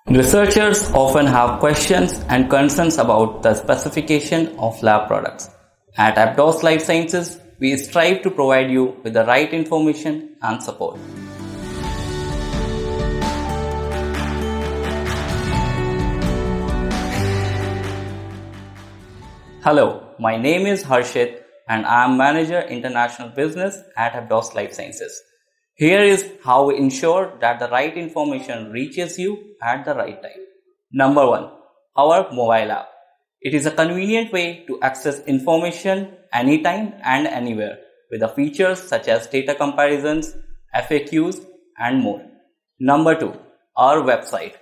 Researchers often have questions and concerns about the specification of lab products. At Abdos Life Sciences, we strive to provide you with the right information and support. Hello, my name is Harshit and I am Manager International Business at Abdos Life Sciences. Here is how we ensure that the right information reaches you at the right time. Number 1. Our mobile app. It is a convenient way to access information anytime and anywhere with the features such as data comparisons, FAQs and more. Number 2. Our website.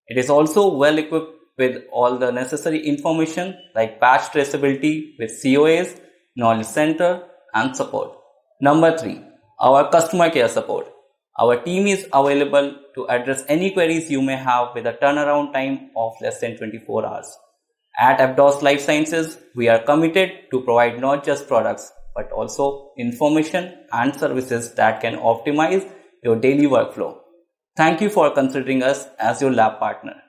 It is also well equipped with all the necessary information like batch traceability with COAs, knowledge center and support. Number 3. Our customer care support. Our team is available to address any queries you may have with a turnaround time of less than 24 hours. At Abdos Life Sciences, we are committed to provide not just products but also information and services that can optimize your daily workflow. Thank you for considering us as your lab partner.